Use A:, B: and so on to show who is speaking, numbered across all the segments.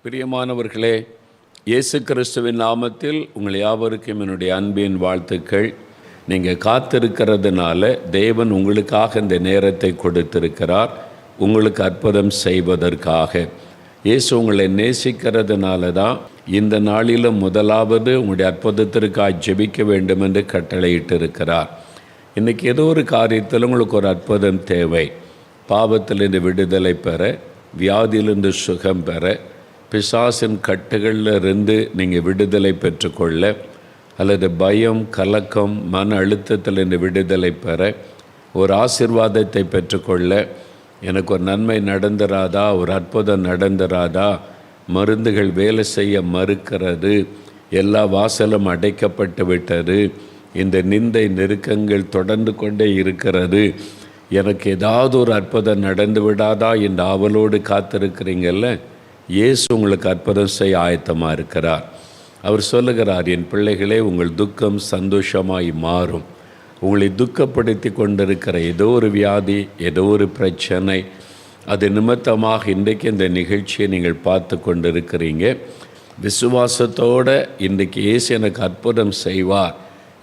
A: பிரியமானவர்களே, இயேசு கிறிஸ்துவின் நாமத்தில் உங்கள் யாவருக்கும் என்னுடைய அன்பின் வாழ்த்துக்கள். நீங்கள் காத்திருக்கிறதுனால தேவன் உங்களுக்காக இந்த நேரத்தை கொடுத்திருக்கிறார், உங்களுக்கு அற்புதம் செய்வதற்காக. இயேசு உங்களை நேசிக்கிறதுனால தான் இந்த நாளிலும் முதலாவது உங்களுடைய அற்புதத்திற்காக ஜெபிக்க வேண்டும் என்று கட்டளையிட்டிருக்கிறார். இன்றைக்கி ஏதோ ஒரு காரியத்தில் உங்களுக்கு ஒரு அற்புதம் தேவை. பாவத்திலிருந்து விடுதலை பெற, வியாதியிலிருந்து சுகம் பெற, பிசாசின் கட்டுகளில் இருந்து நீங்கள் விடுதலை பெற்றுக்கொள்ள, அல்லது பயம், கலக்கம், மன அழுத்தத்திலிருந்து விடுதலை பெற, ஒரு ஆசீர்வாதத்தை பெற்றுக்கொள்ள, எனக்கு ஒரு நன்மை நடந்துராதா, ஒரு அற்புதம் நடந்துராதா, மருந்துகள் வேலை செய்ய மறுக்கிறது, எல்லா வாசலும் அடைக்கப்பட்டு விட்டது, இந்த நிந்தை நெருக்கங்கள் தொடர்ந்து கொண்டே இருக்கிறது, எனக்கு ஏதாவது ஒரு அற்புதம் நடந்து விடாதா என்று ஆவலோடு காத்திருக்கிறீங்கல்ல, இயேசு உங்களுக்கு அற்புதம் செய்ய ஆயத்தமாக இருக்கிறார். அவர் சொல்லுகிறார், என் பிள்ளைகளே, உங்கள் துக்கம் சந்தோஷமாய் மாறும். உங்களை துக்கப்படுத்தி கொண்டிருக்கிற ஏதோ ஒரு வியாதி, ஏதோ ஒரு பிரச்சனை, அது நிமித்தமாக இன்றைக்கு இந்த நிகழ்ச்சியை நீங்கள் பார்த்து கொண்டிருக்கிறீங்க. விசுவாசத்தோடு இன்றைக்கு இயேசு எனக்கு அற்புதம் செய்வார்,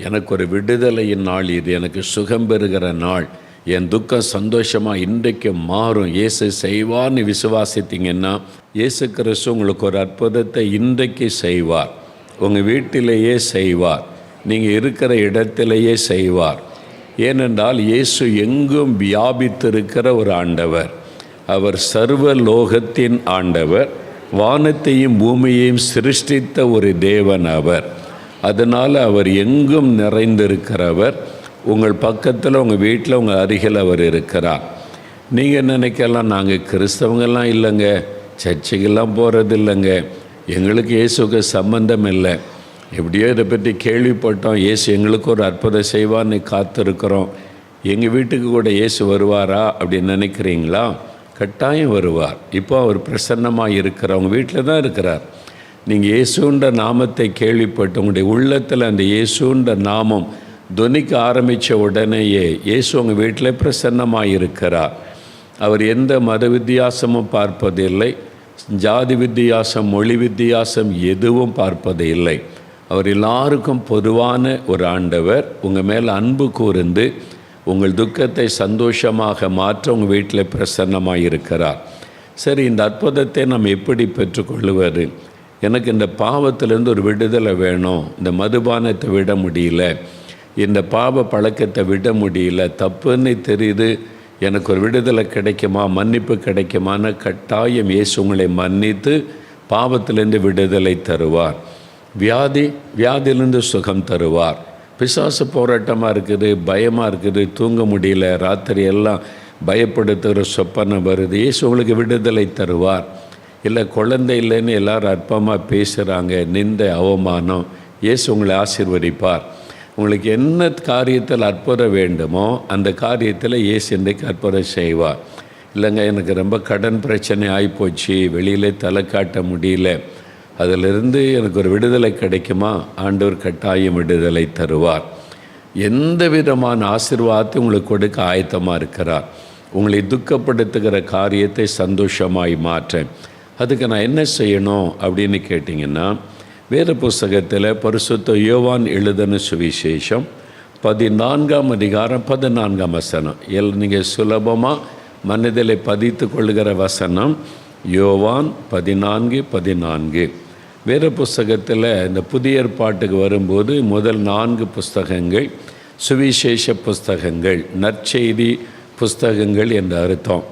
A: எனக்கு ஒரு விடுதலையின் நாள் இது, எனக்கு சுகம் பெறுகிற நாள், என் துக்கம் சந்தோஷமாக இன்றைக்கு மாறும், இயேசு செய்வார்னு விசுவாசித்தீங்கன்னா இயேசு கிறிஸ்து உங்களுக்கு ஒரு அற்புதத்தை இன்றைக்கு செய்வார். உங்கள் வீட்டிலேயே செய்வார், நீங்கள் இருக்கிற இடத்திலேயே செய்வார். ஏனென்றால் இயேசு எங்கும் வியாபித்திருக்கிற ஒரு ஆண்டவர். அவர் சர்வ லோகத்தின் ஆண்டவர், வானத்தையும் பூமியையும் சிருஷ்டித்த ஒரு தேவன் அவர். அதனால் அவர் எங்கும் நிறைந்திருக்கிறவர். உங்கள் பக்கத்தில், உங்கள் வீட்டில், உங்கள் அருகில் அவர் இருக்கிறார். நீங்கள் நினைக்கலாம், நாங்கள் கிறிஸ்தவங்கள்லாம் இல்லைங்க, சர்ச்சைக்கெல்லாம் போகிறது இல்லைங்க, எங்களுக்கு இயேசுக்கு சம்பந்தம் இல்லை, எப்படியோ இதை பற்றி கேள்விப்பட்டோம், இயேசு எங்களுக்கு ஒரு அற்புதம் செய்வார்னு காத்திருக்கிறோம், எங்கள் வீட்டுக்கு கூட இயேசு வருவாரா அப்படின்னு நினைக்கிறீங்களா? கட்டாயம் வருவார். இப்போ அவர் பிரசன்னமாக இருக்கிறார், உங்கள் வீட்டில் தான் இருக்கிறார். நீங்கள் இயேசுன்ற நாமத்தை கேள்விப்பட்டு உங்களுடைய உள்ளத்தில் அந்த இயேசுன்ற நாமம் துணிக்க ஆரம்பித்த உடனேயே இயேசு உங்கள் வீட்டில் பிரசன்னமாக இருக்கிறார். அவர் எந்த மத வித்தியாசமும் பார்ப்பதில்லை, ஜாதி வித்தியாசம், மொழி வித்தியாசம் எதுவும் பார்ப்பது இல்லை. அவர் எல்லாருக்கும் பொதுவான ஒரு ஆண்டவர். உங்கள் மேல் அன்பு கூர்ந்து உங்கள் துக்கத்தை சந்தோஷமாக மாற்ற உங்கள் வீட்டில் பிரசன்னமாக இருக்கிறார். சரி, இந்த அற்புதத்தை நாம் எப்படி பெற்றுக்கொள்வது? எனக்கு இந்த பாவத்திலேருந்து ஒரு விடுதலை வேணும், இந்த மதுபானத்தை விட முடியல, இந்த பாவ பழக்கத்தை விட முடியல, தப்புன்னு தெரியுது, எனக்கு ஒரு விடுதலை கிடைக்குமா, மன்னிப்பு கிடைக்குமான? கட்டாயம் இயேசு உங்களை மன்னித்து பாவத்திலேருந்து விடுதலை தருவார். வியாதியிலேருந்து சுகம் தருவார். பிசாசு போராட்டமாக இருக்குது, பயமாக இருக்குது, தூங்க முடியல, ராத்திரி எல்லாம் பயப்படுத்துகிற சொப்பனை வருது, இயேசு உங்களுக்கு விடுதலை தருவார். இல்லை, குழந்தை இல்லைன்னு எல்லோரும் அற்பமாக பேசுகிறாங்க, நிந்தை, அவமானம், இயேசு உங்களை ஆசீர்வதிப்பார். உங்களுக்கு என்ன காரியத்தில் அற்புதம் வேண்டுமோ அந்த காரியத்தில் இயேசு இன்றைக்கு அற்புதம் செய்வார். இல்லைங்க, எனக்கு ரொம்ப கடன் பிரச்சனை ஆகிப்போச்சு, வெளியிலே தலை காட்ட முடியல, அதிலிருந்து எனக்கு ஒரு விடுதலை கிடைக்குமா? ஆண்டவர் கட்டாயம் விடுதலை தருவார். எந்த விதமான ஆசீர்வாதத்தை உங்களுக்கு கொடுக்க ஆயத்தமாக இருக்கிறார். உங்களை துக்கப்படுத்துகிற காரியத்தை சந்தோஷமாய் மாற்ற அதுக்கு நான் என்ன செய்யணும் அப்படின்னு கேட்டிங்கன்னா, வேத புஸ்தகத்தில் பரிசுத்த யோவான் எழுதின சுவிசேஷம் 14ஆம் அதிகாரம் 14ஆம் வசனம், நீங்கள் சுலபமாக மனதில் பதித்து கொள்கிற வசனம் யோவான் 14:14. வேத புஸ்தகத்தில் இந்த புதிய ஏற்பாட்டுக்கு வரும்போது முதல் 4 புஸ்தகங்கள் சுவிசேஷ புஸ்தகங்கள், நற்செய்தி புஸ்தகங்கள் என்ற அர்த்தம்.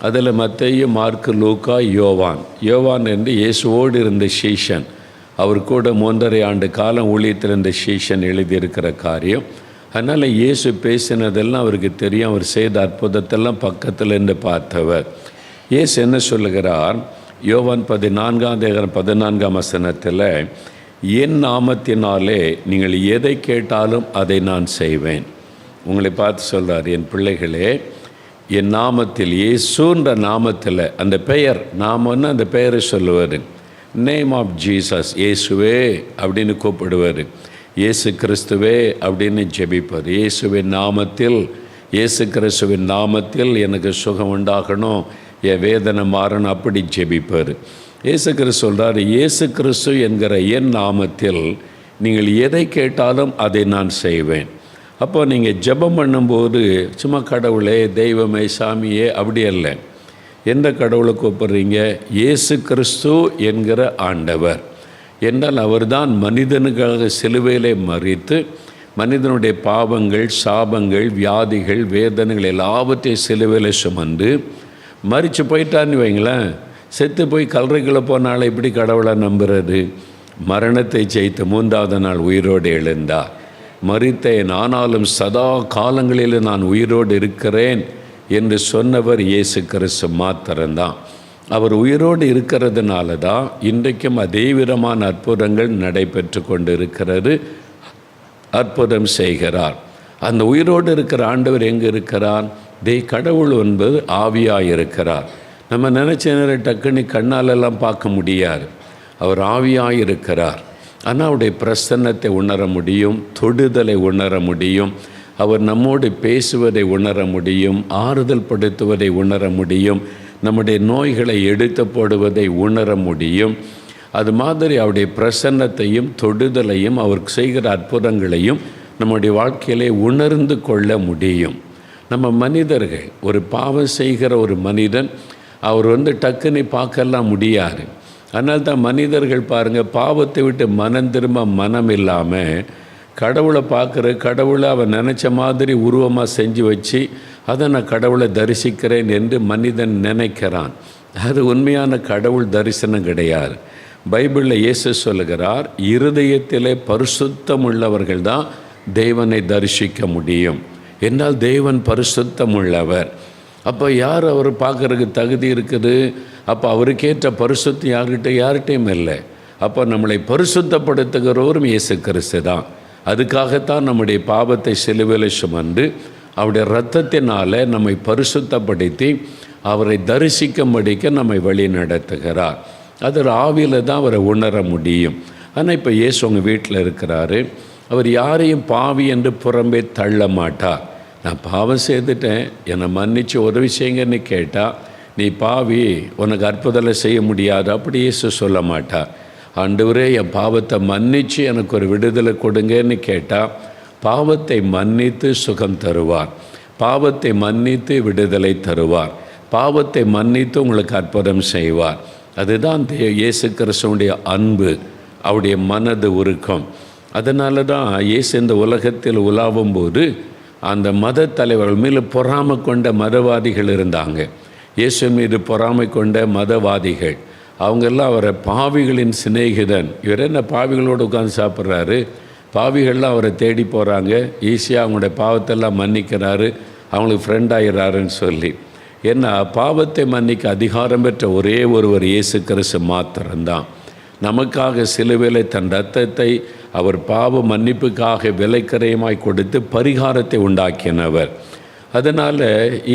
A: அதில் மத்தேயு, மார்க்கு, லூக்கா, யோவான் என்று இயேசுவோடு இருந்த சீஷன், அவர் கூட 3½ ஆண்டு காலம் ஊழியத்தில் இருந்த சீஷன் எழுதியிருக்கிற காரியம். அதனால் இயேசு பேசினதெல்லாம் அவருக்கு தெரியும், அவர் செய்த அற்புதத்தெல்லாம் பக்கத்தில் இருந்து பார்த்தவர். இயேசு என்ன சொல்லுகிறார்? யோவான் 14ஆம் வசனத்தில், என் நாமத்தினாலே நீங்கள் எதை கேட்டாலும் அதை நான் செய்வேன். உங்களை பார்த்து சொல்கிறார், என் பிள்ளைகளே, என் நாமத்தில், இயேசுன்ற நாமத்தில், அந்த பெயர், நாமன்னு அந்த பெயரை சொல்லுவார், நேம் ஆஃப் ஜீசஸ், இயேசுவே அப்படின்னு கூப்பிடுவார், இயேசு கிறிஸ்துவே அப்படின்னு ஜெபிப்பார். இயேசுவின் நாமத்தில், இயேசு கிறிஸ்துவின் நாமத்தில் எனக்கு சுகம் உண்டாகணும், என் வேதனை மாறணும் அப்படி ஜெபிப்பார். இயேசு கிறிஸ்து சொல்கிறார், இயேசு கிறிஸ்து என்கிற என் நாமத்தில் நீங்கள் எதை கேட்டாலும் அதை நான் செய்வேன். அப்போ நீங்கள் ஜெபம் பண்ணும்போது சும்மா கடவுளே, தெய்வமே, சாமியே அப்படி அல்ல. எந்த கடவுளை கூப்பிட்றீங்க? இயேசு கிறிஸ்து என்கிற ஆண்டவர் என்றால் அவர்தான் மனிதனுக்காக சிலுவையிலே மரித்து மனிதனுடைய பாவங்கள், சாபங்கள், வியாதிகள், வேதனைகள் எல்லாவற்றையும் சிலுவையில் சுமந்து மரித்து போயிட்டான்னு வைங்களேன். செத்து போய் கல்லறைக்குள்ளே போனால இப்படி கடவுளை நம்புறது? மரணத்தை ஜெயித்து 3வது நாள் உயிரோடு எழுந்தார். மரித்தேன், ஆனாலும் சதா காலங்களில் நான் உயிரோடு இருக்கிறேன் என்று சொன்னவர் இயேசு கிறிஸ்து மாத்திரம்தான். அவர் உயிரோடு இருக்கிறதுனால தான் இன்றைக்கும் அதே விதமான அற்புதங்கள் நடைபெற்று கொண்டு இருக்கிறது. அற்புதம் செய்கிறார். அந்த உயிரோடு இருக்கிற ஆண்டவர் எங்கே இருக்கிறார்? கடவுள் என்பது ஆவியாக இருக்கிறார். நம்ம நினச்ச நேரம் டக்குன்னு கண்ணாலெல்லாம் பார்க்க முடியாது. அவர் ஆவியாக இருக்கிறார். ஆனால் அவருடைய பிரசன்னத்தை உணர முடியும், தொடுதலை உணர முடியும், அவர் நம்மோடு பேசுவதை உணர முடியும், ஆறுதல் படுத்துவதை உணர முடியும், நம்முடைய நோய்களை எடுத்து போடுவதை உணர முடியும். அது மாதிரி அவருடைய பிரசன்னத்தையும் தொடுதலையும் அவர் செய்கிற அற்புதங்களையும் நம்முடைய வாழ்க்கையிலே உணர்ந்து கொள்ள முடியும். நம்ம மனிதர்கள், ஒரு பாவம் செய்கிற ஒரு மனிதன் அவர் டக்குன்னு பார்க்கலாம் முடியாது. அதனால தான் மனிதர்கள் பாருங்கள், பாவத்தை விட்டு மனம் திரும்ப மனம் இல்லாமல் கடவுளை பார்க்குற, கடவுளை அவன் நினச்ச மாதிரி உருவமாக செஞ்சு வச்சு அதை நான் கடவுளை தரிசிக்கிறேன் என்று மனிதன் நினைக்கிறான். அது உண்மையான கடவுள் தரிசனம் கிடையாது. பைபிளில் இயேசு சொல்லுகிறார், இருதயத்திலே பரிசுத்தம் உள்ளவர்கள் தான் தேவனை தரிசிக்க முடியும் என்றால் தேவன் பரிசுத்தம் உள்ளவர். அப்போ யார் அவர் பார்க்குறதுக்கு தகுதி இருக்குது? அப்போ அவருக்கேற்ற பரிசுத்தம் யார்கிட்டையும் இல்லை. அப்போ நம்மளை பரிசுத்தப்படுத்துகிறவரும் இயேசு கிறிஸ்து தான். அதுக்காகத்தான் நம்முடைய பாவத்தை சிலுவையில் சுமந்து அவருடைய இரத்தத்தினால் நம்மை பரிசுத்தப்படுத்தி அவரை தரிசிக்கும்படிக்க நம்மை வழி நடத்துகிறார். அது ஆவியில் தான் அவரை உணர முடியும். ஆனால் இப்போ இயேசு உங்கள் வீட்டில் இருக்கிறாரு. அவர் யாரையும் பாவி என்று புறம்பே தள்ள மாட்டார். நான் பாவம் செய்துட்டேன், என்னை மன்னித்து உதவி செய்யுங்கன்னு கேட்டால், நீ பாவி, உனக்கு அற்புதத்தை செய்ய முடியாது அப்படி இயேசு சொல்ல மாட்டார். ஆண்டவரே, என் பாவத்தை மன்னித்து எனக்கு ஒரு விடுதலை கொடுங்கன்னு கேட்டால், பாவத்தை மன்னித்து சுகம் தருவார், பாவத்தை மன்னித்து விடுதலை தருவார், பாவத்தை மன்னித்து உங்களுக்கு அற்புதம் செய்வார். அதுதான் இயேசு கிறிஸ்துவுடைய அன்பு, அவருடைய மனது உருக்கம். அதனால தான் இயேசு இந்த உலகத்தில் உலாவும் போது அந்த மத தலைவர்கள் மீது பொறாமை கொண்ட மதவாதிகள் இருந்தாங்க. இயேசு மீது பொறாமை கொண்ட மதவாதிகள், அவங்கெல்லாம் அவரை பாவிகளின் சிநேகிதன், இவர் என்ன பாவிகளோடு உட்காந்து சாப்பிட்றாரு, பாவிகள்லாம் அவரை தேடி போகிறாங்க, ஈஸியாக அவங்களுடைய பாவத்தெல்லாம் மன்னிக்கிறாரு, அவங்களுக்கு ஃப்ரெண்ட் ஆகிறாருன்னு சொல்லி. ஏன்னா பாவத்தை மன்னிக்க அதிகாரம் பெற்ற ஒரே ஒருவர் இயேசு கிறிஸ்து மாத்திரம்தான். நமக்காக சிலுவையிலே தன் இரத்தத்தை அவர் பாவ மன்னிப்புக்காக விலைக்கரையமாய் கொடுத்து பரிகாரத்தை உண்டாக்கினவர். அதனால்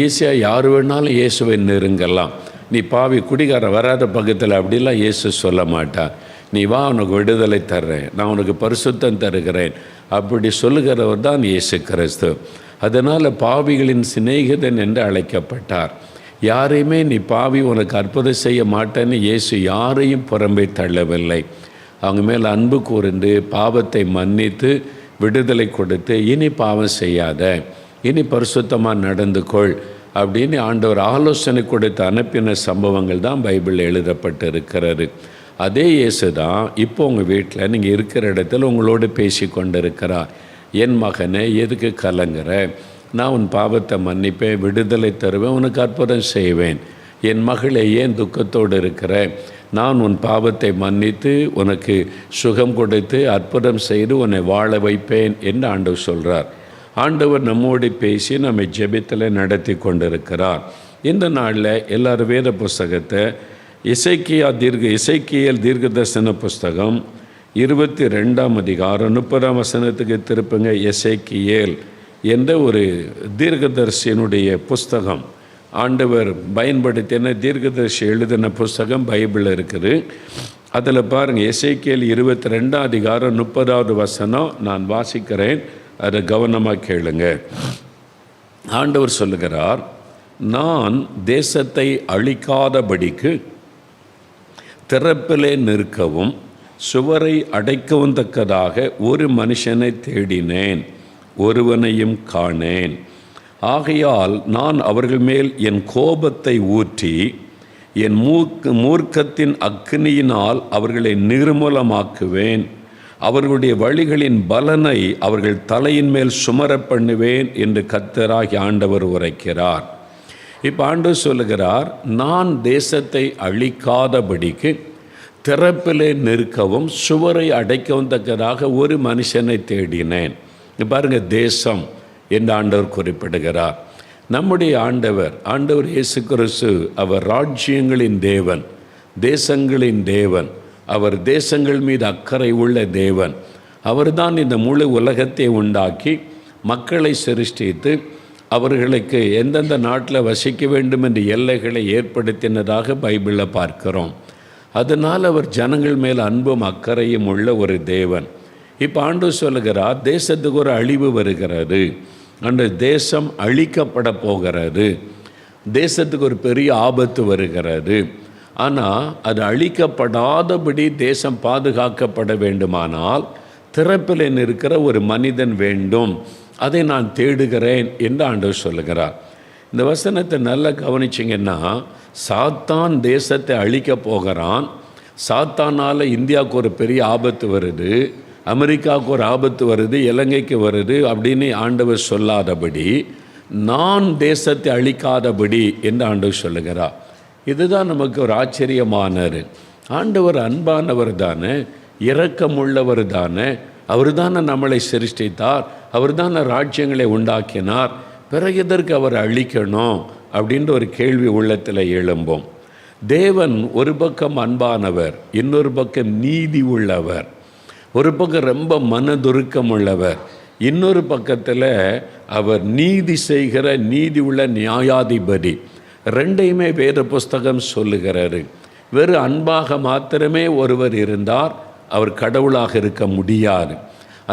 A: ஈஸியாக யார் வேணாலும் இயேசுவை நெருங்கலாம். நீ பாவி குடிகார வராத பக்கத்தில் அப்படிலாம் இயேசு சொல்ல மாட்டார். நீ வா, உனக்கு விடுதலை தர்றேன், நான் உனக்கு பரிசுத்தம் தருகிறேன் அப்படி சொல்லுகிறவர் தான் இயேசு கிறிஸ்து. அதனால் பாவிகளின் சிநேகிதன் என்று அழைக்கப்பட்டார். யாரையுமே நீ பாவி, உனக்கு அற்புதம் செய்ய மாட்டேன்னு இயேசு யாரையும் புறம்பே தள்ளவில்லை. அவங்க மேல் அன்பு கூர்ந்து பாவத்தை மன்னித்து விடுதலை கொடுத்து, இனி பாவம் செய்யாத, இனி பரிசுத்தமாக நடந்து கொள் அப்படின்னு ஆண்டவர் ஆலோசனை கொடுத்து அனுப்பின சம்பவங்கள் தான் பைபிளில் எழுதப்பட்டு இருக்கிறது. அதே இயேசு தான் இப்போ உங்கள் வீட்டில் நீங்கள் இருக்கிற இடத்துல உங்களோடு பேசி கொண்டு இருக்கிறார். என் மகனே, எதுக்கு கலங்குற? நான் உன் பாவத்தை மன்னிப்பேன், விடுதலை தருவேன், உனக்கு அற்புதம் செய்வேன். என் மகளே, ஏன் துக்கத்தோடு இருக்கிற? நான் உன் பாவத்தை மன்னித்து உனக்கு சுகம் கொடுத்து அற்புதம் செய்து உன்னை வாழ வைப்பேன் என்று ஆண்டவர் சொல்கிறார். ஆண்டவர் நம்மோடு பேசி நம்மை ஜெபத்தில் நடத்தி கொண்டிருக்கிறார். இந்த நாளில் எல்லாரும் வேத புஸ்தகத்தை இசைக்கியேல் தீர்க்கதரிசன புஸ்தகம் 22ஆம் அதிகாரம் 30ஆம் வசனத்துக்கு திருப்புங்க. எசேக்கியேல் என்ற ஒரு தீர்க்கதரிசியினுடைய புஸ்தகம், ஆண்டவர் பயன்படுத்தின தீர்க்கதரிசி எழுதின புஸ்தகம் பைபிளில் இருக்குது. அதில் பாருங்கள், எசேக்கியேல் 22ஆம் அதிகாரம் 30வது வசனம் நான் வாசிக்கிறேன், அதை கவனமாக கேளுங்க. ஆண்டவர் சொல்லுகிறார், நான் தேசத்தை அழிக்காதபடிக்கு திறப்பிலே நிற்கவும் சுவரை அடைக்கவும் தக்கதாக ஒரு மனுஷனை தேடினேன், ஒருவனையும் காணேன். ஆகையால் நான் அவர்கள் மேல் என் கோபத்தை ஊற்றி என் மூர்க்கத்தின் அக்கினியினால் அவர்களை நிர்மூலமாக்குவேன். அவர்களுடைய வழிகளின் பலனை அவர்கள் தலையின் மேல் சுமர பண்ணுவேன் என்று கர்த்தராகிய ஆண்டவர் உரைக்கிறார். இப்போ ஆண்டவர் சொல்லுகிறார், நான் தேசத்தை அழிக்காதபடிக்கு திறப்பிலே நிற்கவும் சுவரை அடைக்கவும் தக்கதாக ஒரு மனுஷனை தேடினேன். பாருங்க, தேசம் என்று ஆண்டவர் குறிப்பிடுகிறார். நம்முடைய ஆண்டவர் இயேசு கிறிஸ்து அவர் ராஜ்யங்களின் தேவன், தேசங்களின் தேவன். அவர் தேசங்கள் மீது அக்கறை உள்ள தேவன். அவர்தான் இந்த முழு உலகத்தை உண்டாக்கி மக்களை சிருஷ்டித்து அவர்களுக்கு எந்தெந்த நாட்டில் வசிக்க வேண்டும் என்ற எல்லைகளை ஏற்படுத்தினதாக பைபிளில் பார்க்கிறோம். அதனால் அவர் ஜனங்கள் மேல் அன்பும் அக்கறையும் உள்ள ஒரு தேவன். இப்போ ஆண்டவர் சொல்லுகிறார், தேசத்துக்கு ஒரு அழிவு வருகிறது, அந்த தேசம் அழிக்கப்பட போகிறது, தேசத்துக்கு ஒரு பெரிய ஆபத்து வருகிறது. ஆனால் அது அழிக்கப்படாதபடி தேசம் பாதுகாக்கப்பட வேண்டுமானால் திறப்பில் இருக்கிற ஒரு மனிதன் வேண்டும், அதை நான் தேடுகிறேன் என்று ஆண்டவர் சொல்லுகிறார். இந்த வசனத்தை நல்லா கவனிச்சிங்கன்னா, சாத்தான் தேசத்தை அழிக்க போகிறான், சாத்தானால் இந்தியாவுக்கு ஒரு பெரிய ஆபத்து வருது, அமெரிக்காவுக்கு ஒரு ஆபத்து வருது, இலங்கைக்கு வருது அப்படின்னு ஆண்டவர் சொல்லாதபடி, நான் தேசத்தை அழிக்காதபடி என்று ஆண்டவர் சொல்லுகிறார். இதுதான் நமக்கு ஒரு ஆச்சரியமானது. ஆண்டவர் அன்பானவர் தானே, இரக்கமுள்ளவர் தானே, அவர் தானே நம்மளை சிருஷ்டித்தார், அவர் தானே ராஜ்யங்களை உண்டாக்கினார், பிறகு எதற்கு அவர் அழிக்கணும் அப்படின்ற ஒரு கேள்வி உள்ளத்தில் எழும்பும். தேவன் ஒரு பக்கம் அன்பானவர், இன்னொரு பக்கம் நீதி உள்ளவர், ஒரு பக்கம் ரொம்ப மனதுருக்கம் உள்ளவர், இன்னொரு பக்கத்தில் அவர் நீதி செய்கிற நீதி உள்ள நியாயாதிபதி. ரெண்டையுமே வேத புஸ்தகம் சொல்லுகிறாரு. வெறும் அன்பாக மாத்திரமே ஒருவர் இருந்தார், அவர் கடவுளாக இருக்க முடியாது.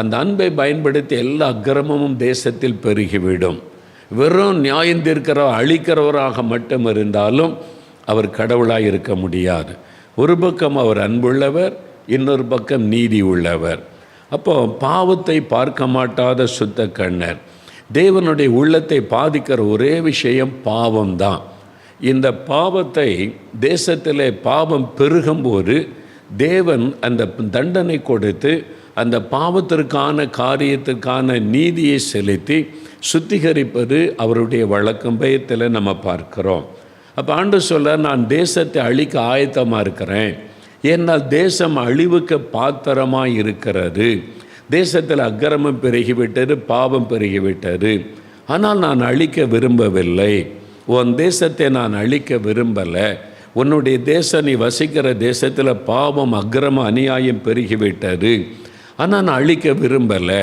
A: அந்த அன்பை பயன்படுத்தி எல்லா அக்கிரமமும் தேசத்தில் பெருகிவிடும். வெறும் நியாயம் தீர்க்கிறவர் அழிக்கிறவராக மட்டும் இருந்தாலும் அவர் கடவுளாக இருக்க முடியாது. ஒரு பக்கம் அவர் அன்புள்ளவர், இன்னொரு பக்கம் நீதி உள்ளவர். அப்போ பாவத்தை பார்க்க மாட்டாத சுத்த கண்ணர். தேவனுடைய உள்ளத்தை பாதிக்கிற ஒரே விஷயம் பாவம்தான். இந்த பாவத்தை தேசத்தில் பாவம் பெருகும்போது தேவன் அந்த தண்டனை கொடுத்து அந்த பாவத்திற்கான காரியத்திற்கான நீதியை செலுத்தி சுத்திகரிப்பது அவருடைய வழக்கம். பயத்தில் நம்ம பார்க்கிறோம். அப்போ ஆண்டவர் சொல்ல, நான் தேசத்தை அழிக்க ஆயத்தமாக இருக்கிறேன், ஏன்னால் தேசம் அழிவுக்கு பாத்திரமாக இருக்கிறது, தேசத்தில் அக்கிரமம் பெருகிவிட்டது, பாவம் பெருகிவிட்டது. ஆனால் நான் அழிக்க விரும்பவில்லை, உன் தேசத்தை நான் அழிக்க விரும்பலை. உன்னுடைய தேசம், நீ வசிக்கிற தேசத்தில் பாவம் அக்கிரமம் அநியாயம் பெருகிவிட்டது, ஆனால் நான் அழிக்க விரும்பலை.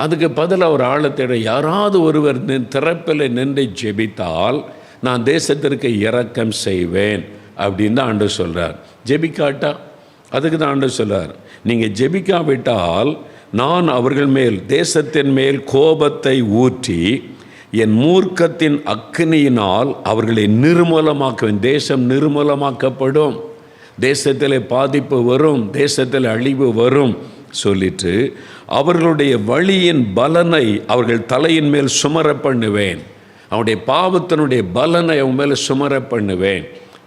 A: அதுக்கு பதிலாக ஒரு ஆழத்திட யாராவது ஒருவர் திறப்பில் நின்று ஜெபித்தால் நான் தேசத்திற்கு இரக்கம் செய்வேன் அப்படின்னு தான் ஆண்டவர் சொல்கிறார். ஜெபிக்காட்டா அதுக்கு தான் ஆண்டவர் சொல்கிறார், நீங்கள் ஜெபிக்காவிட்டால் நான் அவர்கள் மேல் தேசத்தின் மேல் கோபத்தை ஊற்றி என் மூர்க்கத்தின் அக்கினியினால் அவர்களை நிர்மூலமாக்குவேன். தேசம் நிர்மூலமாக்கப்படும், தேசத்தில் பாதிப்பு வரும், தேசத்தில் அழிவு வரும் சொல்லிட்டு அவர்களுடைய வழியின் பலனை அவர்கள் தலையின் மேல் சுமர பண்ணுவேன். அவனுடைய பாவத்தினுடைய பலனை அவன் மேலே சுமர பண்ணுவேன்.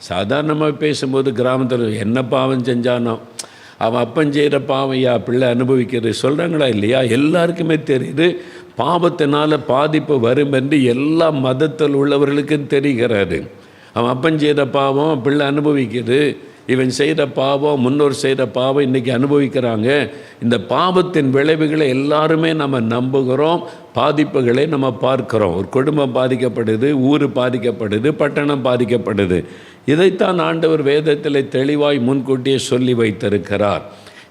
A: சாதாரணமாக பேசும்போது கிராமத்தில் என்ன பாவம் செஞ்சானோ, அவன் அப்பன் செய்கிற பாவையா பிள்ளை அனுபவிக்கிறது சொல்கிறாங்களா இல்லையா? எல்லாருக்குமே தெரியுது பாவத்தினால் பாதிப்பு வரும் என்று எல்லா மதத்தில் உள்ளவர்களுக்கும் தெரிகிறது. அவன் அப்பன் செய்கிற பாவம் பிள்ளை அனுபவிக்குது, இவன் செய்கிற பாவம் முன்னோர் செய்கிற பாவம் இன்றைக்கி அனுபவிக்கிறாங்க. இந்த பாவத்தின் விளைவுகளை எல்லாருமே நம்ம நம்புகிறோம், பாதிப்புகளை நம்ம பார்க்குறோம். ஒரு குடும்பம் பாதிக்கப்படுது, ஊர் பாதிக்கப்படுது, பட்டணம் பாதிக்கப்படுது. இதைத்தான் ஆண்டவர் வேதத்தில் தெளிவாய் முன்கூட்டியே சொல்லி வைத்திருக்கிறார்.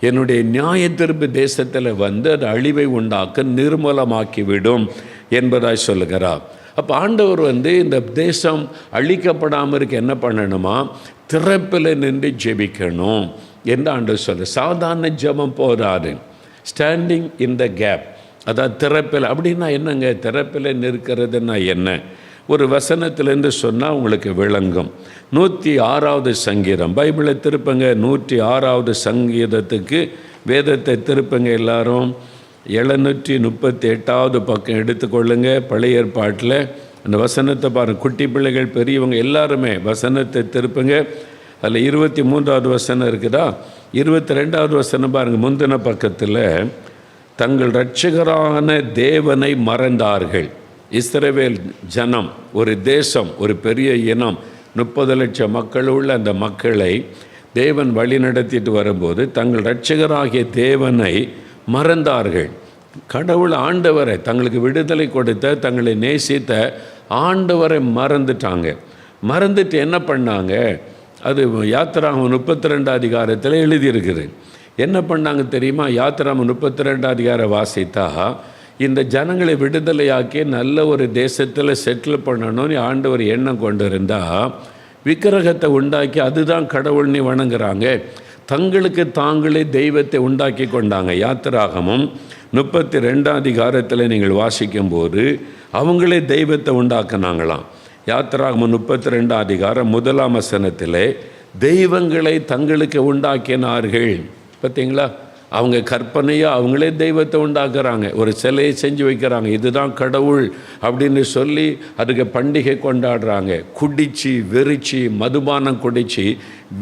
A: என்னுடைய நியாய தீர்ப்பு தேசத்தில் வந்து அது அழிவை உண்டாக்க நிர்மூலமாக்கிவிடும் என்பதாய் சொல்லுகிறார். அப்போ ஆண்டவர் இந்த தேசம் அழிக்கப்படாமல் இருக்க என்ன பண்ணணுமா, திறப்பில் நின்று ஜெபிக்கணும் என்று ஆண்டவர் சொல்ல. சாதாரண ஜெபம் போதாது, ஸ்டாண்டிங் இன் த கேப், அதாவது திறப்பில். அப்படின்னா என்னங்க, திறப்பில் நிற்கிறதுன்னா என்ன? ஒரு வசனத்திலேருந்து சொன்னால் உங்களுக்கு விளங்கும். 106வது சங்கீதம், பைபிளை திருப்பங்க. 106வது சங்கீதத்துக்கு வேதத்தை திருப்பங்க எல்லாரும். 738வது பக்கம் எடுத்துக்கொள்ளுங்க. பழைய ஏற்பாட்டில் அந்த வசனத்தை பாருங்கள். குட்டி பிள்ளைகள் பெரியவங்க எல்லாருமே வசனத்தை திருப்புங்க. அதில் 23வது வசனம் இருக்குதா? 22வது வசனம் பாருங்கள். முந்தின பக்கத்தில் தங்கள் இரட்சகரான தேவனை மறந்தார்கள். இஸ்ரவேல் ஜனம் ஒரு தேசம், ஒரு பெரிய இனம், 30 லட்சம் மக்கள் உள்ள அந்த மக்களை தேவன் வழி நடத்திட்டு வரும்போது தங்கள் இரட்சகராகிய தேவனை மறந்தார்கள். கடவுள் ஆண்டவரை, தங்களுக்கு விடுதலை கொடுத்த, தங்களை நேசித்த ஆண்டவரை மறந்துட்டாங்க. மறந்துட்டு என்ன பண்ணாங்க? அது யாத்திராகமம் 32 அதிகாரத்தில் எழுதியிருக்குது. என்ன பண்ணாங்க தெரியுமா? யாத்திராகமம் 32 அதிகாரம் வாசித்தா, இந்த ஜனங்களை விடுதலையாக்கி நல்ல ஒரு தேசத்தில் செட்டில் பண்ணணும்னு ஆண்டவர் எண்ணம் கொண்டு இருந்தால் விக்கிரகத்தை உண்டாக்கி அதுதான் கடவுள்னு வணங்குறாங்க. தங்களுக்கு தாங்களே தெய்வத்தை உண்டாக்கி கொண்டாங்க. யாத்திராகமம் 32 அதிகாரத்தில் நீங்கள் வாசிக்கும்போது அவங்களே தெய்வத்தை உண்டாக்குனாங்களாம். யாத்திராகமம் 32 அதிகாரம் 1ஆம் வசனத்தில் தெய்வங்களை தங்களுக்கு உண்டாக்கினார்கள். பார்த்தீங்களா? அவங்க கற்பனையாக அவங்களே தெய்வத்தை உண்டாக்குறாங்க, ஒரு சிலையை செஞ்சு வைக்கிறாங்க, இதுதான் கடவுள் அப்படின்னு சொல்லி அதுக்கு பண்டிகை கொண்டாடுறாங்க. குடிச்சு வெறிச்சு மதுபானம் குடிச்சு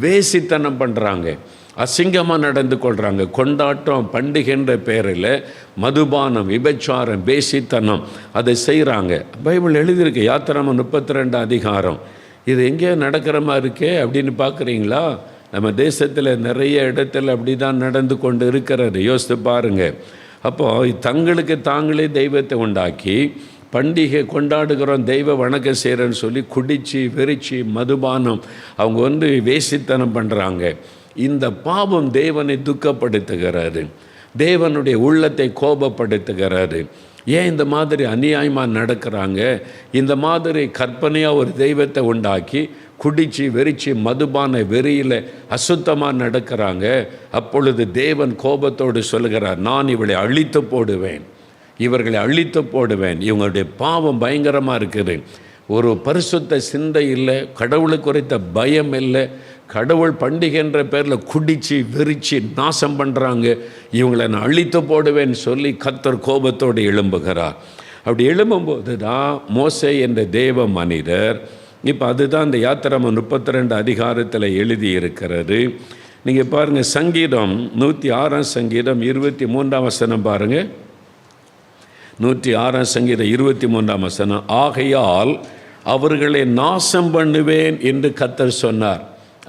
A: வேசித்தனம் பண்ணுறாங்க, அசிங்கமாக நடந்து கொள்கிறாங்க. கொண்டாட்டம் பண்டிகைன்ற பேரில் மதுபானம், விபச்சாரம், வேசித்தனம் அதை செய்கிறாங்க. பைபிள் எழுதியிருக்கு. யாத்திராகமம் 32 அதிகாரம். இது எங்கேயோ நடக்கிற மாதிரி இருக்கே அப்படின்னு பார்க்குறீங்களா? நம்ம தேசத்தில் நிறைய இடத்துல அப்படி தான் நடந்து கொண்டு இருக்கிறது. யோசித்து பாருங்கள். அப்போது தங்களுக்கு தாங்களே தெய்வத்தை உண்டாக்கி பண்டிகை கொண்டாடுகிறோம், தெய்வ வணக்கம் செய்கிறேன்னு சொல்லி குடிச்சு வெறிச்சு மதுபானம் அவங்க வேசித்தனம் பண்ணுறாங்க. இந்த பாவம் தேவனை துக்கப்படுத்துகிறாரு, தேவனுடைய உள்ளத்தை கோபப்படுத்துகிறாரு. ஏன் இந்த மாதிரி அநியாயமாக நடக்கிறாங்க? இந்த மாதிரி கற்பனையாக ஒரு தெய்வத்தை உண்டாக்கி குடிச்சு வெறிச்சு மதுபான வெறியில் அசுத்தமாக நடக்கிறாங்க. அப்பொழுது தேவன் கோபத்தோடு சொல்லுகிறார், நான் இவளை அழித்து போடுவேன், இவர்களை அழித்து போடுவேன். இவங்களுடைய பாவம் பயங்கரமாக இருக்குது. ஒரு பரிசுத்த சிந்தை இல்லை, கடவுளுக்கு குறித்த பயம் இல்லை, கடவுள் பண்டிகைன்ற பேரில் குடிச்சு வெறிச்சு நாசம் பண்ணுறாங்க. இவங்களை நான் அழித்து போடுவேன்னு சொல்லி கர்த்தர் கோபத்தோடு எழும்புகிறார். அப்படி எழும்பும்போது தான் மோசே என்ற தேவ மனிதர், இப்போ அதுதான் இந்த யாத்திராகமம் 32 அதிகாரத்தில் எழுதியிருக்கிறது. நீங்கள் பாருங்கள், சங்கீதம் 106ஆம் சங்கீதம் 23ஆம் வசனம் பாருங்கள். 106ஆம் சங்கீதம் 23ஆம் வசனம், ஆகையால் அவர்களை நாசம் பண்ணுவேன் என்று கர்த்தர் சொன்னார்.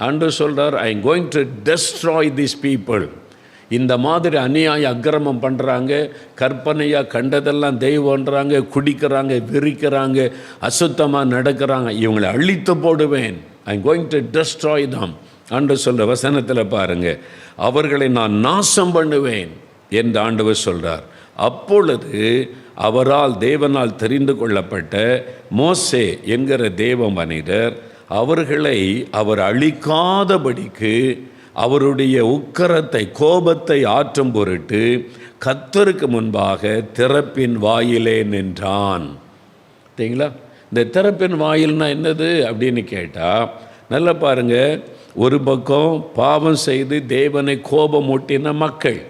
A: ஆண்டவர் சொல்கிறார், ஐ am going to destroy this people. இந்த மாதிரி அநியாய அக்கிரமம் பண்ணுறாங்க, கற்பனையாக கண்டதெல்லாம் தெய்வம்ன்றாங்க, குடிக்கிறாங்க, விரிக்கிறாங்க, அசுத்தமாக நடக்கிறாங்க, இவங்களை அழித்து போடுவேன். I am going to destroy them. ஆண்டவர் சொல்கிற வசனத்தில் பாருங்கள், அவர்களை நான் நாசம் பண்ணுவேன் என்று ஆண்டவர் சொல்கிறார். அப்பொழுது அவரால் தேவனால் தெரிந்து கொள்ளப்பட்ட மோசே என்கிற தேவ மனிதர் அவர்களை அவர் அழிக்காதபடிக்கு அவருடைய உக்கிரத்தை, கோபத்தை ஆற்றும் பொருட்டு கர்த்தருக்கு முன்பாக திறப்பின் வாயிலே நின்றான். சரிங்களா? இந்த திறப்பின் வாயில்னா என்னது அப்படின்னு கேட்டால், நல்லா பாருங்கள். ஒரு பக்கம் பாவம் செய்து தேவனை கோபமூட்டின மக்கள்,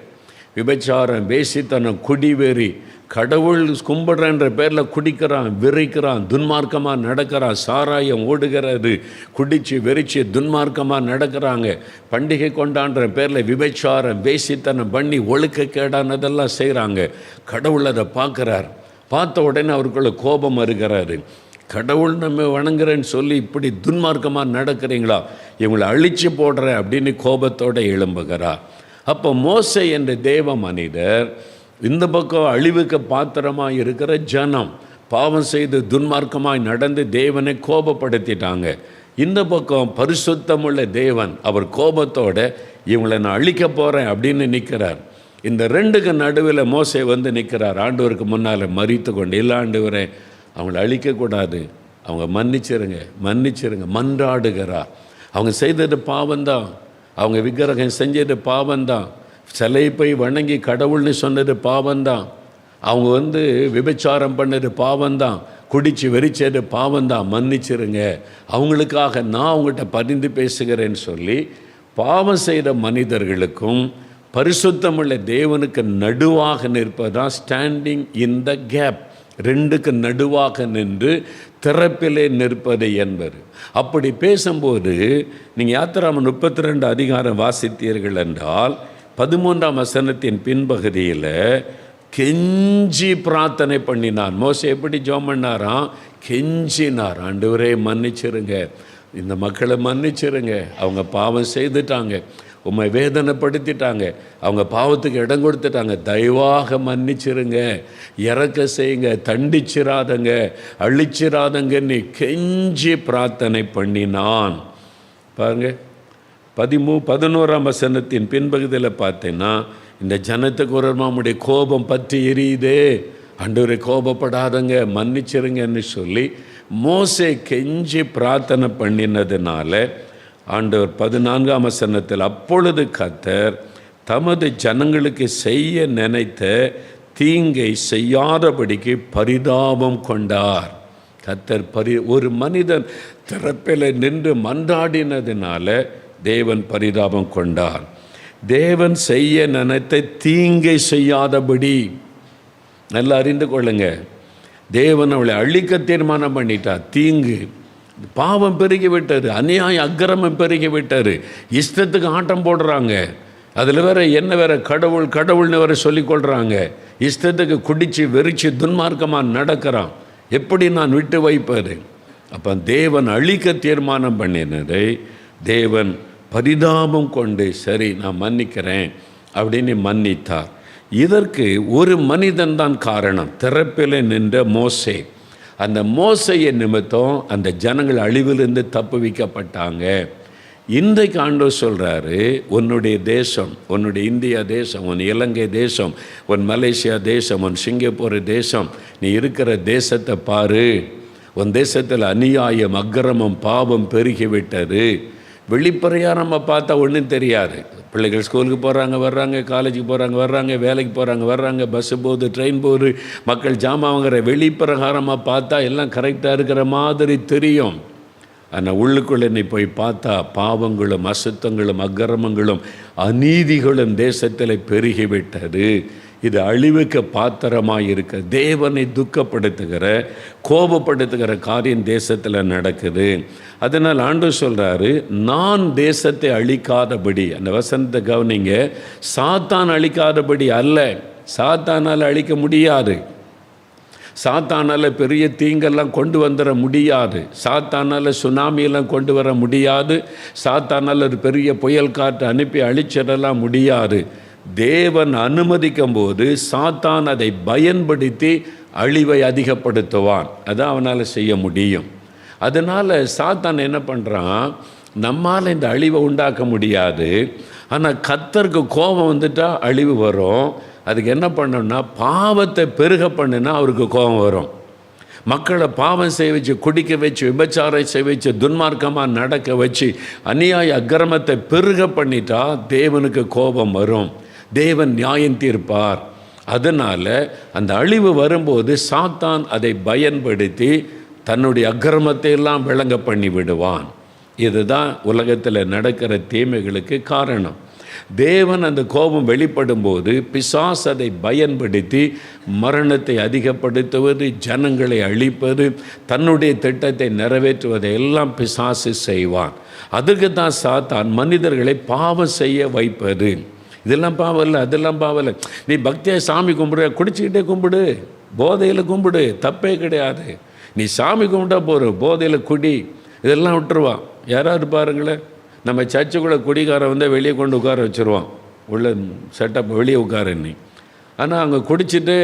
A: விபச்சாரம், வேசித்தனம், குடிவெறி, கடவுள் கும்பிடுறன்ற பேரில் குடிக்கிறான், விரைக்கிறான், துன்மார்க்கமாக நடக்கிறான், சாராயம் ஓடுகிறது, குடிச்சு வெறிச்சு துன்மார்க்கமாக நடக்கிறாங்க, பண்டிகை கொண்டாடுற பேரில் விபச்சாரம், வேசித்தனம் பண்ணி ஒழுக்கக்கேடானதெல்லாம் செய்கிறாங்க. கடவுள் அதை பார்க்குறார். பார்த்த உடனே அவருக்குள்ள கோபம் வருகிறாரு. கடவுள் நம்ம வணங்குறேன்னு சொல்லி இப்படி துன்மார்க்கமாக நடக்கிறீங்களா, இவங்களை அழித்து போடுறேன் அப்படின்னு கோபத்தோடு எழும்புகிறார். அப்போ மோசே என்ற தேவ மனிதர் இந்த பக்கம் அழிவுக்கு பாத்திரமாக இருக்கிற ஜனம் பாவம் செய்து துன்மார்க்கமாய் நடந்து தேவனை கோபப்படுத்திட்டாங்க. இந்த பக்கம் பரிசுத்தமுள்ள தேவன் அவர் கோபத்தோட இவங்களை நான் அழிக்க போகிறேன் அப்படின்னு நிற்கிறார். இந்த ரெண்டுக்கு நடுவில் மோசே நிற்கிறார். ஆண்டவருக்கு முன்னால் மறித்து கொண்டு, இல்லை ஆண்டவரே அவங்கள அழிக்கக்கூடாது, அவங்க மன்னிச்சிருங்க மன்றாடுகிறார். அவங்க செய்தது பாவம்தான், அவங்க விக்கிரகம் செஞ்சது பாவம்தான், சிலை போய் வணங்கி கடவுள்னு சொன்னது பாவம்தான், அவங்க விபச்சாரம் பண்ணது பாவம்தான், குடிச்சு வெறிச்சது பாவம்தான், மன்னிச்சிருங்க, அவங்களுக்காக நான் அவங்ககிட்ட பரிந்து பேசுகிறேன்னு சொல்லி பாவம் செய்கிற மனிதர்களுக்கும் பரிசுத்தமுள்ள தேவனுக்கு நடுவாக நிற்பதுதான் ஸ்டாண்டிங் இன் த கேப். ரெண்டுக்கு நடுவாக நின்று திறப்பிலே நிற்பது என்பது. அப்படி பேசும்போது நீங்கள் யாத்திராமம் 32 அதிகாரம் வாசித்தீர்கள் என்றால் 13ஆம் வசனத்தின் பின்பகுதியில் கெஞ்சி பிரார்த்தனை பண்ணினான். மோசே எப்படி ஜெபம் பண்ணாராம்? கெஞ்சினார், ஆண்டவரே மன்னிச்சிருங்க, இந்த மக்களை மன்னிச்சிருங்க, அவங்க பாவம் செய்துட்டாங்க, உம்மை வேதனைப்படுத்திட்டாங்க, அவங்க பாவத்துக்கு இடம் கொடுத்துட்டாங்க, தயவாக மன்னிச்சிருங்க, இறக்க செய்யுங்க, தண்டிச்சிராதங்க, அழிச்சிராதங்கன்னு கெஞ்சி பிரார்த்தனை பண்ணினான். பாருங்க 11ஆம் வசனத்தின் பின்பகுதியில் பார்த்தீங்கன்னா, இந்த ஜனத்துக்கு ஒரு நம்முடைய கோபம் பற்றி எரியுதே, ஆண்டவரே கோபப்படாதங்க, மன்னிச்சிருங்கன்னு சொல்லி மோசே கெஞ்சி பிரார்த்தனை பண்ணினதுனால ஆண்டவர் 14ஆம் வசனத்தில், அப்பொழுது கர்த்தர் தமது ஜனங்களுக்கு செய்ய நினைத்த தீங்கை செய்யாதபடிக்கு பரிதாபம் கொண்டார். கர்த்தர் ஒரு மனிதன் திறப்பில் நின்று மன்றாடினதுனால தேவன் பரிதாபம் கொண்டார். தேவன் செய்ய நினைத்த தீங்கை செய்யாதபடி, நல்லா அறிந்து கொள்ளுங்க, தேவன் அவளை அழிக்க தீர்மானம் பண்ணிட்டார். தீங்கு, பாவம் பெருகி விட்டார், அநியாய அக்கிரமம் பெருகி விட்டார், இஷ்டத்துக்கு ஆட்டம் போடுறாங்க, அதில் வேற என்ன வேற கடவுள்னு வேற சொல்லிக்கொள்கிறாங்க, இஷ்டத்துக்கு குடித்து வெறிச்சு துன்மார்க்கமாக நடக்கிறான், எப்படி நான் விட்டு வைப்பார்? அப்போ தேவன் அழிக்க தீர்மானம் பண்ணினதை தேவன் பரிதாபம் கொண்டு சரி நான் மன்னிக்கிறேன் அப்படின்னு மன்னித்தார். இதற்கு ஒரு மனிதன் தான் காரணம், திறப்பில் நின்ற மோசே. அந்த மோசையை நிமித்தம் அந்த ஜனங்கள் அழிவிலிருந்து தப்புவிக்கப்பட்டாங்க. இன்றைக்கு ஆண்டவர் சொல்கிறாரு, உன்னுடைய தேசம், உன்னுடைய இந்தியா தேசம், உன் இலங்கை தேசம், உன் மலேசியா தேசம், உன் சிங்கப்பூர் தேசம், நீ இருக்கிற தேசத்தை பாரு, உன் தேசத்தில் அநியாயம் அக்கிரமம் பாவம் பெருகிவிட்டது. வெளிப்பறையாக நம்ம பார்த்தா ஒன்றும் தெரியாது. பிள்ளைகள் ஸ்கூலுக்கு போகிறாங்க வர்றாங்க, காலேஜுக்கு போகிறாங்க வர்றாங்க, வேலைக்கு போகிறாங்க வர்றாங்க, பஸ்ஸு போகுது, ட்ரெயின் போகுது, மக்கள் ஜாமான் வாங்குற வெளிப்பிரகாரமாக பார்த்தா எல்லாம் கரெக்டாக இருக்கிற மாதிரி தெரியும். ஆனால் உள்ளுக்குள்ளே நீ போய் பார்த்தா பாவங்களும் அசுத்தங்களும் அக்கிரமங்களும் அநீதிகளும் தேசத்தில் பெருகிவிட்டது. இது அழிவுக்கு பாத்திரமாக இருக்க, தேவனை துக்கப்படுத்துகிற கோபப்படுத்துகிற காரியம் தேசத்தில் நடக்குது. அதனால் ஆண்டவர் சொல்கிறாரு, நான் தேசத்தை அழிக்காதபடி, அந்த வசனத்தை கவனிங்க, சாத்தான் அழிக்காதபடி அல்ல, சாத்தானால் அழிக்க முடியாது, சாத்தானால் பெரிய தீங்கெல்லாம் கொண்டு வந்துட முடியாது, சாத்தானால் சுனாமியெல்லாம் கொண்டு வர முடியாது, சாத்தானால் ஒரு பெரிய புயல் காற்று அனுப்பி அழிச்சிடலாம் முடியாது. தேவன் அனுமதிக்கும் போது சாத்தான் அதை பயன்படுத்தி அழிவை அதிகப்படுத்துவான், அதான் அவனால் செய்ய முடியும். அதனால் சாத்தான் என்ன பண்ணுறான், நம்மால் இந்த அழிவை உண்டாக்க முடியாது, ஆனால் கர்த்தருக்கு கோபம் வந்துட்டால் அழிவு வரும். அதுக்கு என்ன பண்ணணும்னா, பாவத்தை பெருக பண்ணுனா அவருக்கு கோபம் வரும். மக்களை பாவம் செய்ய வச்சு, குடிக்க வச்சு, விபச்சாரம் செய்ய வச்சு, துன்மார்க்கமாக நடக்க வச்சு, அநியாய அக்கிரமத்தை பெருக பண்ணிட்டா தேவனுக்கு கோபம் வரும், தேவன் நியாயம் தீர்ப்பார். அதனால் அந்த அழிவு வரும்போது சாத்தான் அதை பயன்படுத்தி தன்னுடைய அக்கிரமத்தை எல்லாம் விளங்க பண்ணி விடுவான். இதுதான் உலகத்தில் நடக்கிற தீமைகளுக்கு காரணம். தேவன் அந்த கோபம் வெளிப்படும் போது பிசாசு அதை பயன்படுத்தி மரணத்தை அதிகப்படுத்துவது, ஜனங்களை அழிப்பது, தன்னுடைய திட்டத்தை நிறைவேற்றுவதை எல்லாம் பிசாசு செய்வான். அதுக்கு தான் சாத்தான் மனிதர்களை பாவம் செய்ய வைப்பது. இதெல்லாம் பாவம் இல்லை, அதெல்லாம் பாவம் இல்லை, நீ பக்தியாக சாமி கும்பிடு, குடிச்சிக்கிட்டே கும்பிடு, போதையில் கும்பிடு, தப்பே கிடையாது, நீ சாமி கும்பிட்டா போகிறோம், போதையில் குடி, இதெல்லாம் விட்டுருவான். யாராவது பாருங்களேன், நம்ம சர்ச்சுக்குள்ளே குடிக்காரன் வந்து வெளியே கொண்டு உட்கார வச்சுருவான், உள்ள செட்டப் வெளியே உட்கார நீ. ஆனால் அங்கே குடிச்சிட்டு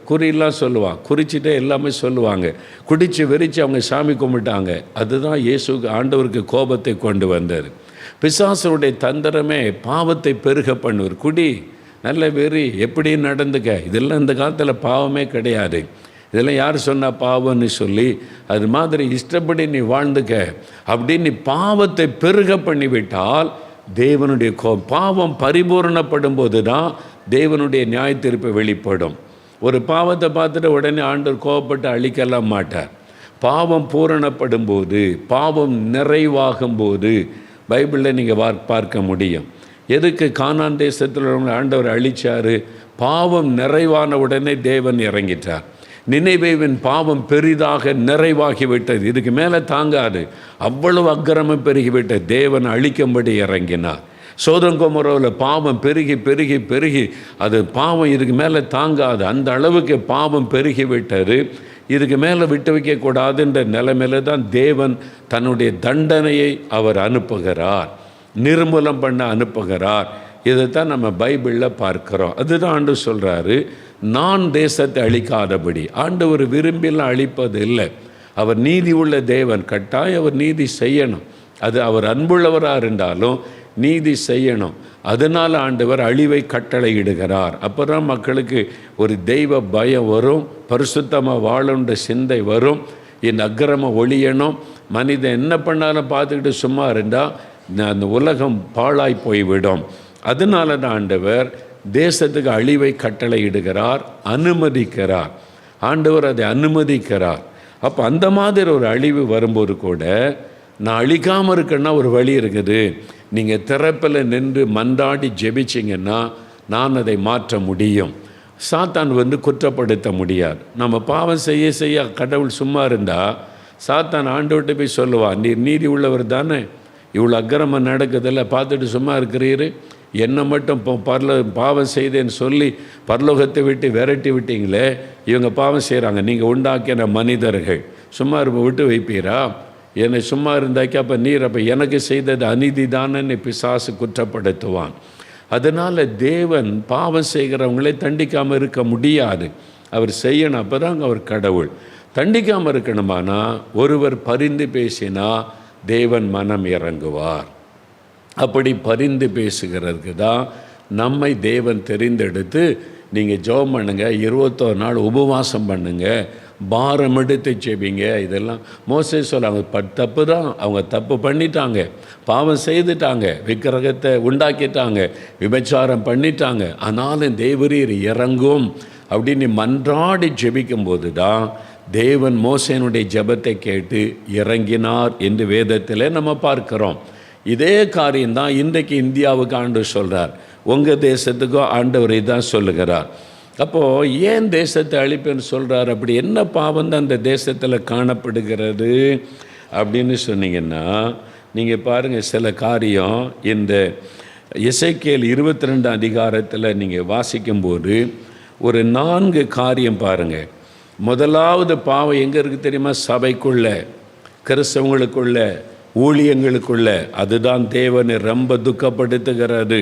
A: குறியெல்லாம் சொல்லுவான், குறிச்சிட்டே எல்லாமே சொல்லுவாங்க, குடித்து வெறிச்சு அவங்க சாமி கும்பிட்டாங்க. அதுதான் இயேசுக்கு ஆண்டவருக்கு கோபத்தை கொண்டு வந்தார். பிசாசுடைய தந்திரமே பாவத்தை பெருக பண்ணுவார். குடி, நல்ல வெறி, எப்படி நடந்துக்க, இதெல்லாம் இந்த காலத்தில் பாவமே கிடையாது, இதெல்லாம் யார் சொன்னால் பாவம்னு சொல்லி அது மாதிரி இஷ்டப்படி நீ வாழ்ந்துக்க அப்படின்னு பாவத்தை பெருக பண்ணிவிட்டால் தேவனுடைய பாவம் பரிபூரணப்படும் போது தான் தேவனுடைய நியாய தீர்ப்பு வெளிப்படும். ஒரு பாவத்தை பார்த்துட்டு உடனே ஆண்டவர் கோபப்பட்டு அழிக்கலாம் மாட்டார். பாவம் பூரணப்படும் போது, பாவம் நிறைவாகும் போது பைபிளில் நீங்கள் பார்க்க முடியும். எதுக்கு கானான் தேசத்தில் உள்ளவங்களை ஆண்டவர் அழிச்சார்? பாவம் நிறைவான உடனே தேவன் இறங்கிட்டார். நினைவேவின் பாவம் பெரிதாக நிறைவாகிவிட்டது, இதுக்கு மேலே தாங்காது, அவ்வளவு அக்கிரமம் பெருகிவிட்டது, தேவன் அழிக்கும்படி இறங்கினார். சோதோம் கொமோராவில் பாவம் பெருகி பெருகி பெருகி அது பாவம் இதுக்கு மேலே தாங்காது, அந்த அளவுக்கு பாவம் பெருகிவிட்டது, இதுக்கு மேலே விட்டு வைக்கக்கூடாதுன்ற நிலைமையில தான் தேவன் தன்னுடைய தண்டனையை அவர் அனுப்புகிறார், நிர்மூலம் பண்ண அனுப்புகிறார். இதைத்தான் நம்ம பைபிளில் பார்க்குறோம். அதுதான் ஆண்டவர் சொல்கிறாரு, நான் தேசத்தை அழிக்காதபடி. ஆண்டவர் விரும்பிலாம் அழிப்பது இல்லை, அவர் நீதி உள்ள தேவன், கட்டாயம் அவர் நீதி செய்யணும். அது அவர் அன்புள்ளவராக இருந்தாலும் நீதி செய்யணும். அதனால் ஆண்டவர் அழிவை கட்டளையிடுகிறார். அப்போ தான் மக்களுக்கு ஒரு தெய்வ பயம் வரும், பரிசுத்தமாக வாழுன்ற சிந்தை வரும், இந்த அக்கிரமம் ஒழியணும். மனிதன் என்ன பண்ணாலும் பார்த்துக்கிட்டு சும்மா இருந்தால் அந்த உலகம் பாழாய் போய்விடும். அதனால தான் ஆண்டவர் தேசத்துக்கு அழிவை கட்டளையிடுகிறார், அனுமதிக்கிறார். ஆண்டவர் அதை அனுமதிக்கிறார். அப்போ அந்த மாதிரி ஒரு அழிவு வரும்போது கூட நான் அழிக்காமல் இருக்கேன்னா ஒரு வழி இருக்குது. நீங்கள் திறப்பில் நின்று மன்றாடி ஜெபிச்சிங்கன்னா நான் அதை மாற்ற முடியும். சாத்தான் குற்றப்படுத்த முடியாது. நம்ம பாவம் செய்ய செய்ய கடவுள் சும்மா இருந்தால் சாத்தான் ஆண்டவர்கிட்ட போய் சொல்லுவான், நீர் நீதி உள்ளவர் தானே, இவ்வளோ அக்கிரமம் நடக்குதில்ல, பார்த்துட்டு சும்மா இருக்கிறீரு, என்னை மட்டும் பாவம் செய்தேன்னு சொல்லி பரலோகத்தை விட்டு விரட்டி விட்டீங்களே, இவங்க பாவம் செய்கிறாங்க, நீங்கள் உண்டாக்கின மனிதர்கள், சும்மா விட்டு வைப்பீரா? என்னை சும்மா இருந்தாக்கி அப்போ நீர் அப்போ எனக்கு செய்தது அநீதி தானே பிசாசு குற்றப்படுத்துவான். அதனால் தேவன் பாவம் செய்கிறவங்களே தண்டிக்காமல் இருக்க முடியாது, அவர் செய்யணும். அப்போ தாங்க அவர் கடவுள். தண்டிக்காமல் இருக்கணுமானா ஒருவர் பரிந்து பேசினா தேவன் மனம் இறங்குவார். அப்படி பரிந்து பேசுகிறதுக்கு தான் நம்மை தேவன் தெரிந்தெடுத்து நீங்கள் ஜெபம் பண்ணுங்க, 21 நாள் உபவாசம் பண்ணுங்க, பாரம் எடுத்து செபிங்க. இதெல்லாம் மோசே சொல்லுவாங்க, தப்பு தான், அவங்க தப்பு பண்ணிட்டாங்க, பாவம் செய்துட்டாங்க, விக்கிரகத்தை உண்டாக்கிட்டாங்க, விபச்சாரம் பண்ணிட்டாங்க, ஆனாலும் தேவரீர் இறங்கும் அப்படின்னு மன்றாடி ஜெபிக்கும்போது தான் தேவன் மோசேனுடைய ஜெபத்தை கேட்டு இறங்கினார் என்று வேதத்தில் நம்ம பார்க்கிறோம். இதே காரியம்தான் இன்றைக்கு இந்தியாவுக்கு ஆண்டவர் சொல்கிறார், உங்கள் தேசத்துக்கும் ஆண்டவர் தான் சொல்லுகிறார். அப்போது ஏன் தேசத்தை அழிப்பேன்னு சொல்கிறார்? அப்படி என்ன பாவம் தான் அந்த தேசத்தில் காணப்படுகிறது அப்படின்னு சொன்னீங்கன்னா, நீங்கள் பாருங்கள், சில காரியம் இந்த எசேக்கியேல் 22 அதிகாரத்தில் நீங்கள் வாசிக்கும்போது ஒரு 4 காரியம் பாருங்கள். முதலாவது பாவம் எங்கே இருக்குது தெரியுமா? சபைக்குள்ள, கிறிஸ்தவங்களுக்குள்ள, ஊழியங்களுக்குள்ள. அதுதான் தேவனை ரொம்ப துக்கப்படுத்துகிறது.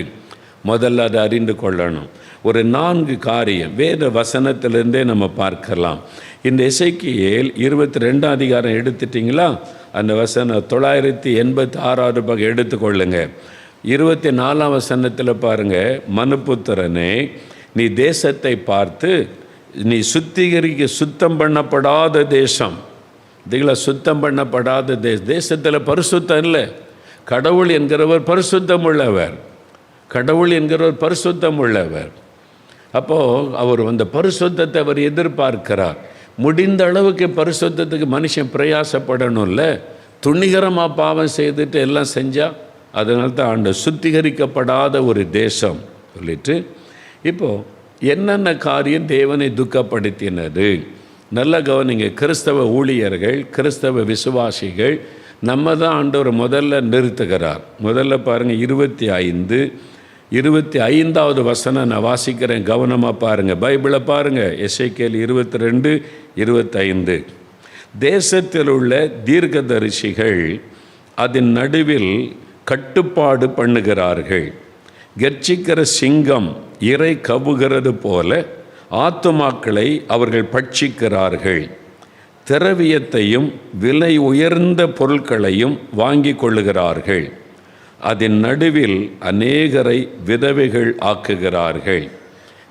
A: முதல்ல அதை அறிந்து கொள்ளணும். ஒரு 4 காரியம் வேத வசனத்திலிருந்தே நம்ம பார்க்கலாம். இந்த எசேக்கியேல் 22 அதிகாரம் எடுத்துட்டிங்களா? அந்த வசனம் 986 பக்கம் எடுத்துக்கொள்ளுங்க. 24 வசனத்தில் பாருங்கள், மனுபுத்திரனே, நீ தேசத்தை பார்த்து, நீ சுத்தம் பண்ணப்படாத தேசம், இதுகளை சுத்தம் பண்ணப்படாத தேசத்தில் பரிசுத்தம் இல்லை. கடவுள் என்கிறவர் பரிசுத்தம் உள்ளவர், கடவுள் என்கிறவர் பரிசுத்தம் உள்ளவர். அப்போது அவர் அந்த பரிசுத்தத்தை அவர் எதிர்பார்க்கிறார். முடிந்த அளவுக்கு பரிசுத்தத்துக்கு மனுஷன் பிரயாசப்படணும்ல. துணிகரமாக பாவம் செய்துட்டு எல்லாம் செஞ்சால் அதனால தான் ஆண்டு சுத்திகரிக்கப்படாத ஒரு தேசம் சொல்லிட்டு, இப்போது என்னென்ன காரியம் தேவனை துக்கப்படுத்தினது நல்ல கவனிங்க. கிறிஸ்தவ ஊழியர்கள், கிறிஸ்தவ விசுவாசிகள் நம்ம தான் ஆண்டவர் முதல்ல நிறுத்துகிறார். முதல்ல பாருங்கள், 25வது வசனம் நான் வாசிக்கிறேன், கவனமாக பாருங்கள், பைபிளை பாருங்கள். எசேக்கியேல் 22:25. தேசத்தில் உள்ள தீர்க்கதரிசிகள் அதன் நடுவில் கட்டுப்பாடு பண்ணுகிறார்கள். கர்ச்சிக்கிற சிங்கம் இரை கவுகிறது போல ஆத்துமாக்களை அவர்கள் பட்சிக்கிறார்கள். திரவியத்தையும் விலை உயர்ந்த பொருட்களையும் வாங்கி கொள்ளுகிறார்கள். அதன் நடுவில் அநேகரை விதவைகள் ஆக்குகிறார்கள்.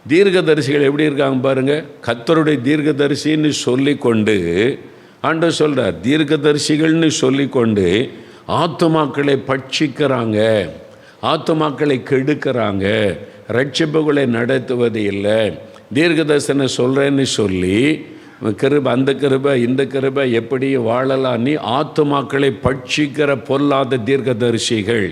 A: தீர்க்கதரிசிகள் எப்படி இருக்காங்க பாருங்கள். கர்த்தருடைய தீர்க்கதரிசின்னு சொல்லிக்கொண்டு ஆண்டவர் சொல்கிறார், தீர்க்கதரிசிகள்னு சொல்லிக்கொண்டு ஆத்துமாக்களை பட்சிக்கிறாங்க, ஆத்துமாக்களை கெடுக்கிறாங்க, ரட்சிப்புகளை நடத்துவது இல்லை, தீர்க்க தரிசனம் சொல்கிறேன்னு சொல்லி கிருபை, அந்த கிருபை இந்த கிருபை எப்படி வாழலாம், நீ ஆத்துமாக்களை பட்சிக்கிற பொல்லாத தீர்க்கதரிசிகள்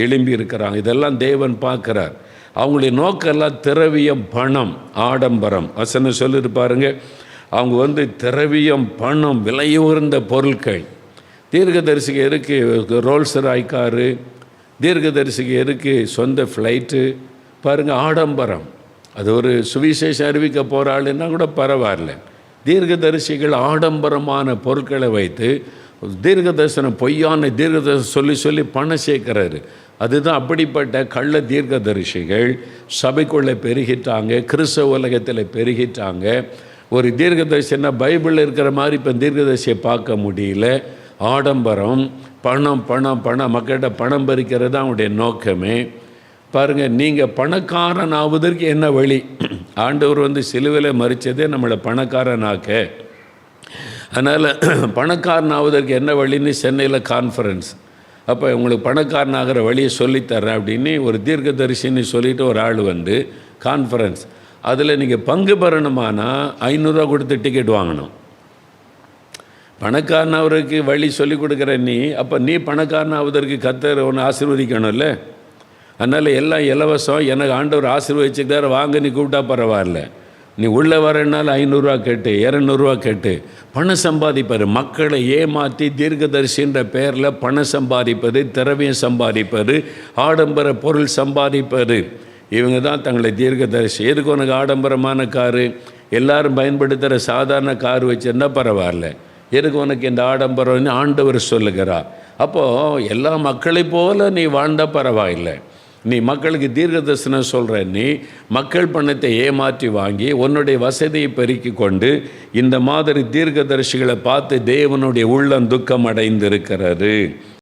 A: எழும்பி இருக்கிறாங்க. இதெல்லாம் தேவன் பார்க்குறார். அவங்களுடைய நோக்கெல்லாம் திரவியம், பணம், ஆடம்பரம். வசனம் சொல்லியிருப்பாருங்க, அவங்க திரவியம், பணம், விலையுயர்ந்த பொருட்கள். தீர்க்கதரிசிக்கு இருக்குது ரோல்ஸ் ராய் காரு, தீர்க்கதரிசிக்கு இருக்குது சொந்த ஃப்ளைட்டு. பாருங்கள், ஆடம்பரம். அது ஒரு சுவிசேஷம் அறிவிக்க போகிற ஆளுன்னா கூட பரவாயில்ல. தீர்க்கதரிசிகள் ஆடம்பரமான பொருட்களை வைத்து தீர்க்கதரிசனம், பொய்யான தீர்க்கதரிசனம் சொல்லி சொல்லி பணம் சேர்க்கிறாரு. அதுதான் அப்படிப்பட்ட கள்ள தீர்க்கதரிசிகள் சபைக்குள்ளே பெருகிட்டாங்க, கிறிஸ்தவ உலகத்தில் பெருகிட்டாங்க. ஒரு தீர்க்கதரிசின்னா பைபிளில் இருக்கிற மாதிரி இப்போ தீர்க்கதரிசியை பார்க்க முடியல. ஆடம்பரம், பணம் பணம் பணம், மக்கள்கிட்ட பணம் பறிக்கிறது தான் அவனுடைய நோக்கமே. பாருங்கள், நீங்கள் பணக்காரன் ஆவதற்கு என்ன வழி? ஆண்டவர் சிலுவையில் மறித்ததே நம்மளை பணக்காரனாக்க. அதனால் பணக்காரன் ஆவதற்கு என்ன வழின்னு சென்னையில் கான்ஃபரன்ஸ். அப்போ உங்களுக்கு பணக்காரன் ஆகிற வழியை சொல்லித்தரேன் அப்படின்னு ஒரு தீர்க்கதரிசின்னு சொல்லிவிட்டு ஒரு ஆள் கான்ஃபரன்ஸ். அதில் நீங்கள் பங்கு பெறணுமானா 500 கொடுத்து டிக்கெட் வாங்கணும். பணக்காரனாவதற்கு வழி சொல்லி கொடுக்குற நீ, அப்போ நீ பணக்காரனாவதற்கு கர்த்தர் ஒன்று ஆசீர்வதிக்கணும்ல. அதனால் எல்லாம் இலவசம், எனக்கு ஆண்டவர் ஆசீர்வதிச்சுக்கிட்டார், வாங்க நீ கூப்பிட்டா பரவாயில்ல. நீ உள்ளே வரனால 500 கேட்டு 200 கேட்டு பணம் சம்பாதிப்பார். மக்களை ஏமாற்றி தீர்க்கதரிசின்ற பெயரில் பணம் சம்பாதிப்பது, திரவியம் சம்பாதிப்பது, ஆடம்பர பொருள் சம்பாதிப்பது. இவங்க தான் தங்களை தீர்க்கதரிசி. எதுக்கு உனக்கு ஆடம்பரமான காரு? எல்லாரும் பயன்படுத்துகிற சாதாரண கார் வச்சுருந்தா பரவாயில்ல, எதுக்கு உனக்கு இந்த ஆடம்பரம்னு ஆண்டவர் சொல்லுகிறார். அப்போது எல்லா மக்களை போல நீ வாழ்ந்தால் பரவாயில்லை. நீ மக்களுக்கு தீர்க்கதரிசனம் சொல்கிற நீ மக்கள் பணத்தை ஏமாற்றி வாங்கி உன்னுடைய வசதியை பெருக்கி கொண்டு இந்த மாதிரி தீர்க்கதரிசிகளை பார்த்து தேவனுடைய உள்ளம் துக்கம் அடைந்திருக்கிறது.